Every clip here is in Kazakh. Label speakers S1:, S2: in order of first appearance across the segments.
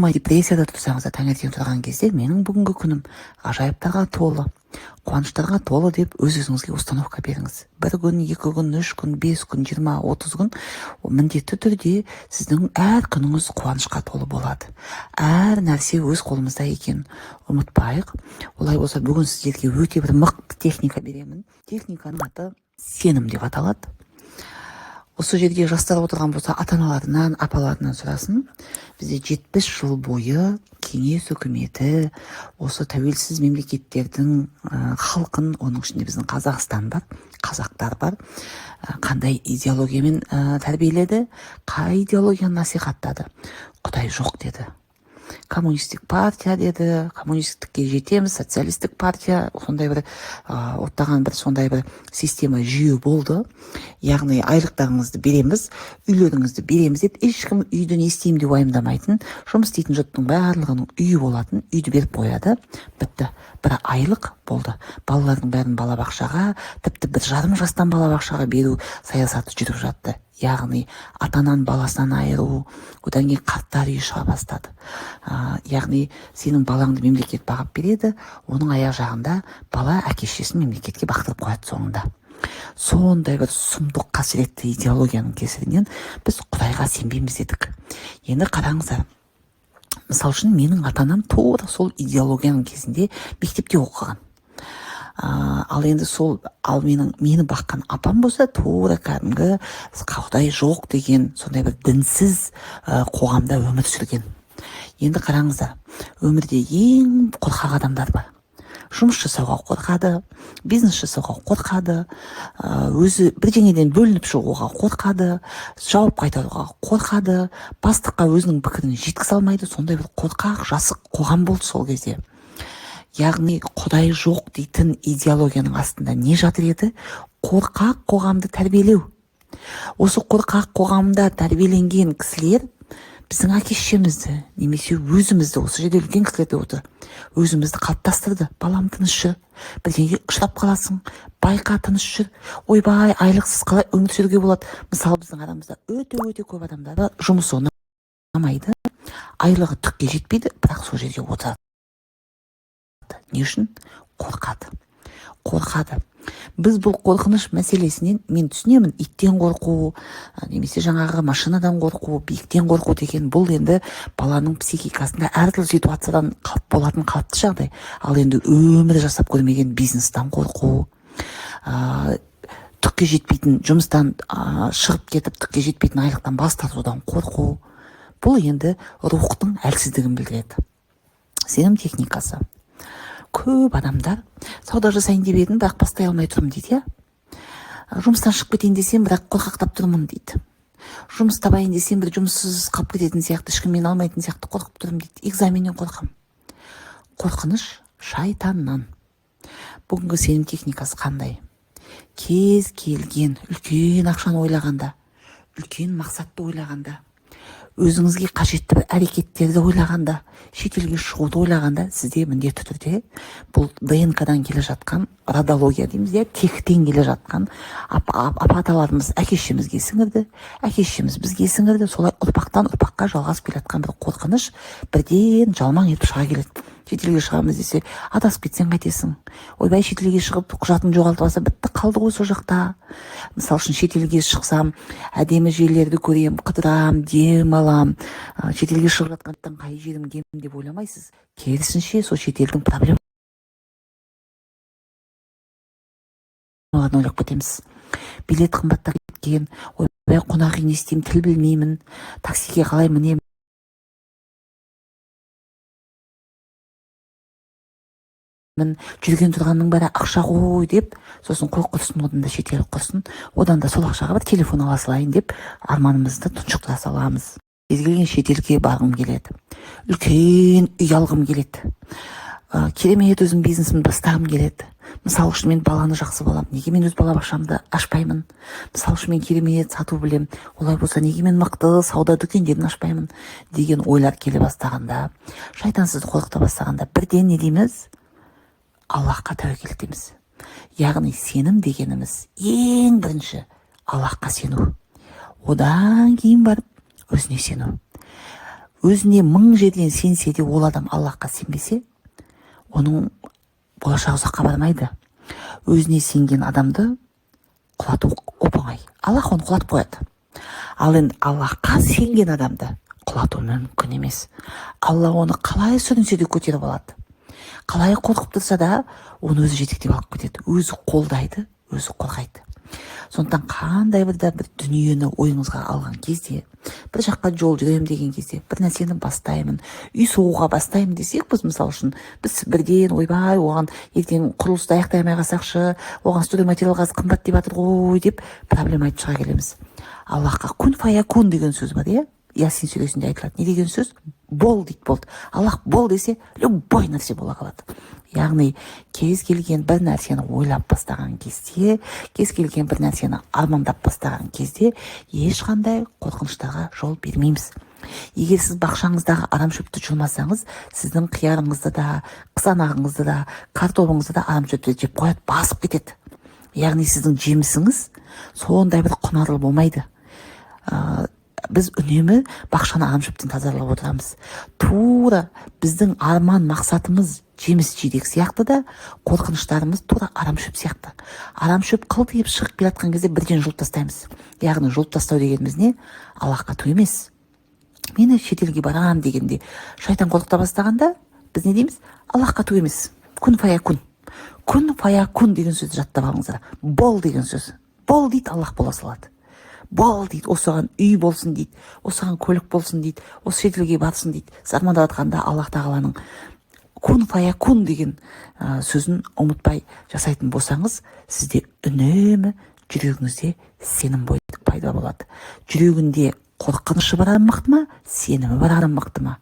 S1: депрессияда тұрсаңыз да таңертең тұрған кезде менің бүгінгі күнім ғажайыптарға толы, қуаныштарға толы деп өз-өзіңізге установка беріңіз. 1 күн, 2 күн, 3 күн, 5 күн, 20, 30 күн міндетті түрде сіздің әр күніңіз қуанышқа толы болады. Әр нәрсе өз қолымызда екен. Ұмытпайық. Олай болса бүгін сіздерге өте бір мықты техника беремін. Техниканың аты сенім деп аталады. Осы жерге жастар отырған болса, ата-аналарынан, апаларынан сұрасын. Бізде 70 жыл бойы кеңес үкіметі осы тәуелсіз мемлекеттердің халқын, оның ішінде біздің Қазақстан бар, қазақтар бар, қандай идеологиямен тәрбиеледі, қай идеологияны насихаттады. Құдай жоқ деді. Коммунистік партия деді, коммунистікке жетеміз, социалистік партия, сондай бір оттаған бір сондай бір система жүйе болды. Яғни айлықтарыңызды береміз, үйлеріңізді береміз деп, ешкім үйді не істеймін деп уайымдамайтын, жұмыс істейтін жұрттың барлығының үйі болатын, үйді беріп қояды. Бітті. Бір айлық болды. Балалардың бәрін балабақшаға, тіпті 1,5 жастан балабақшаға беру саясаты жүріп жатты. Яғни атанан баласынан айыру, одан кейін қарттар үйі шыға бастады. Яғни сенің балаңды мемлекет бағып береді, оның аяқ жағында бала әке-шешесін мемлекетке бақтырып қояды соңында. Сондай бір сұмдық қасіретті идеологияның кесірінен біз Құдайға сенбейміз дедік. Енді қараңыздар. Мысал үшін менің ата-анам тура сол идеологияның кезінде мектепте оқыған. Ал енді мені баққан апам болса тура кәдімгі Құдай жоқ деген сондай бір дінсіз қоғамда өмір сүрген. Енді қараңыздар, өмірде ең қорқақ адамдар бар. Жұмыс жасауға қорқады, бизнес жасауға қорқады, өзі бірдеңеден бөлініп шығуға қорқады, жауап қайтаруға қорқады, бастыққа өзінің пікірін жеткізе алмайды. Сондай бір қорқақ, жасық қоғам болды сол кезде. Яғни Құдай жоқ дейтін идеологияның астында не жатыр еді? Қорқақ қоғамды тәрбиелеу. Осы қорқақ қоғамда тәрбиеленген кісілер біздің әке-шешемізді, немесе өзімізді, осы жерде үлкен кісілер де отыр, өзімізді қалыптастырды. Балам, тыныш жүр, бірдеңеге ұшырап қаласың, байқа, тыныш жүр, ойбай, айлықсыз қалай өмір сүруге болады. Мысалы біздің арамызда өте көп адамдар жұмысы ұнамайды, айлығы түкке жетпейді, бірақ сол жерге отырады. Не үшін? Қорқады. Біз бұл қорқыныш мәселесінен мен түсінемін, иттен қорқу, немесе жаңағы машинадан қорқу, биіктен қорқу деген бұл енді баланың психикасында әртүрлі ситуациядан болатын қалыпты жағдай. Ал енді өмір жасап көрмеген бизнестан қорқу, түкке жетпейтін жұмыстан шығып кетіп, түкке жетпейтін айлықтан бас тартудан қорқу. Бұл енді рухтың әлсіздігін білдіреді. Сенім техникасы. Көп адамдар сауда жасайын деп едім, бірақ бастай алмай тұрмын дейді. Жұмыстан шығып кетейін десем, бірақ қорқақтап тұрмын дейді. Жұмыс табайын десем, бір жұмыссыз қалып кететін сияқты, ешкім мені алмайтын сияқты қорқып тұрмын дейді. Экзаменнен қорқам. Қорқыныш шайтаннан. Бүгінгі сенім техникасы қандай? Кез келген үлкен ақшаны ойлағанда, үлкен мақсатты ойлағанда, өзіңізге қажетті бір әрекеттерді ойлағанда, шетелге шығуды ойлағанда, сізде міндетті түрде бұл ДНК-дан келе жатқан, родология дейміз, тектен келе жатқан апа-аталарымыз әке-шешемізге сіңірді, әке-шешеміз бізге сіңірді, солай ұрпақтан ұрпаққа жалғасып келе жатқан бір қорқыныш бірден жалмаң етіп шыға келеді. Шетелге шығамыз десе, адасып кетсең қайтесің? Ойбай, шетелге шығып құжатын жоғалтып алса, бітті қалды ғой сол жақта. Мысал үшін шетелге шықсам, әдемі жерлерді көрем, қыдырам, дем алам. Шетелге шығып жатқандықтан қай жерім кем деп ойламайсыз. Керісінше сол шетелдің проблемаларын ойлап кетеміз. Билет қымбаттап кеткен, ойбай, қонақ үй не істеймін, тіл білмеймін, таксиге қалай мінемін. Жүрген тұрғанның бәрі ақша ғой деп, сосын қой құрсын, одан да шетел құрсын, одан да сол ақшаға бір телефон ала салайын деп арманымызды тұншықтыра саламыз. Кез келген шетелге барғым келеді, үлкен үй алғым келеді, керемет өзім бизнесімді бастағым келеді. Мысалы үшін мен баланы жақсы болам, неге мен өз балабақшамды ашпаймын? Мысалы үшін мен керемет сату білем, олай болса неге мен мықты сауда дүкендерін ашпаймын деген ойлар келе бастағанда, шайтан сізді қорқыта бастағанда, бірден не дейміз? Аллахқа тәуекел етеміз. Яғни сенім дегеніміз ең бірінші Аллахқа сену. Одан кейін барып өзіне сену. өзіне 1000 жерден сенсе де ол адам Аллахқа сенбесе, оның болашағы ұзаққа бармайды. Өзіне сенген адамды құлату оп-оңай. Аллах оны құлатып қояды. Ал енді Аллахқа сенген адамды құлату мүмкін емес. Алла оны қалай сүрінсе де көтеріп алады. Қалай қорқып тұрса да, оны өзі жетектеп алып кетеді. Өзі қолдайды, өзі қорғайды. Сондықтан қандай бір дүниені ойыңызға алған кезде, бір жаққа жол жүремін деген кезде, бір нәрсені бастаймын, үй соғуға бастаймын десек, біз мысал үшін, біз бірден ойбай, оған ертең құрылысты аяқтай алмай қалсақшы, оған стройматериал қазір қымбат деп жатыр ғой деп проблема айтып шыға келеміз. Аллахқа күн фаякун деген сөз бар, иә? Ясин сүресінде айтылады. Не деген сөз? Бол дейді, болды. Аллах бол десе, любой нәрсе бола қалады. Яғни кез келген бір нәрсені ойлап бастаған кезде, кез келген бір нәрсені армандап бастаған кезде ешқандай қорқыныштарға жол бермейміз. Егер сіз бақшаңыздағы арам шөпті жұлмасаңыз, сіздің қиярыңызды да, қызанағыңызды да, картопыңызды да арам шөпті жеп қояды, басып кетеді. Яғни сіздің жемісіңіз сондай бір құнарлы болмайды. Біз үнемі бақшаны арам шөптен тазалап отырамыз. Тура біздің арман мақсатымыз жеміс жидек сияқты да, қорқыныштарымыз тура арам шөп сияқты. Арам шөп қылтиып шығып келе жатқан кезде бірден жұлып тастаймыз. Яғни жұлып тастау дегеніміз не? Аллахқа ту емес. Мені шетелге барам дегенде шайтан қорқыта бастағанда біз не дейміз? Аллахқа ту емес. Күн фаякун. Күн фаякун деген сөзді жаттап алыңыздар. Бол деген сөз. Бол дейді, Аллах бола салады. Бол дейді, осыған үй болсын дейді, осыған көлік болсын дейді, осы шетелге барсын дейді. Армандап жатқанда Аллах тағаланың күн фаякун деген сөзін ұмытпай жасайтын болсаңыз, сізде үнемі жүрегіңізде сенім пайда болады. Жүрегінде қорқынышы бар адам мықты ма, сенімі бар адам мықты ма?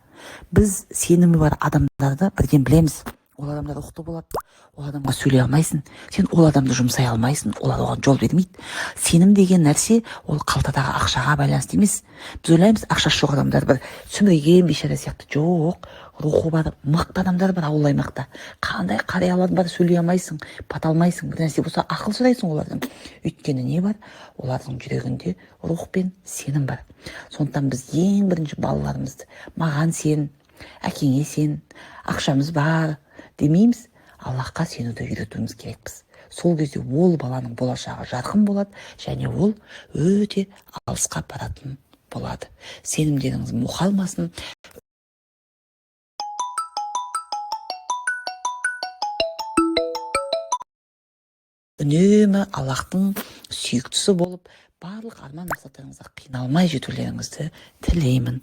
S1: Біз сенімі бар адамдарды бірден білеміз. Ол адамдар рухты болады, ол адамға сөйлей алмайсың, сен ол адамды жұмсай алмайсың, олар оған жол бермейді. Сенім деген нәрсе ол қалтадағы ақшаға байланысты емес. Біз ойлаймыз, ақшасы жоқ адамдар бір сүмірейген бейшара сияқты. Жоқ, рухы бар мықты адамдар бар ауыл аймақта. Қандай қариялар бар, сөйлей алмайсың, бата алмайсың, бір нәрсе болса ақыл сұрайсың олардан. Өйткені не бар? Олардың жүрегінде рух пен сенім бар. Сондықтан біз ең бірінші балаларымызды маған сен, әкеңе сен, ақшамыз бар демейміз, Аллахқа сенуді үйретуіміз керекпіз. Сол кезде ол баланың болашағы жарқын болады, және ол өте алысқа баратын болады. Сенімдеріңіз мұқалмасын. Үнемі Аллахтың сүйіктісі болып, барлық арман мақсаттарыңызға қиналмай жетулеріңізді тілеймін.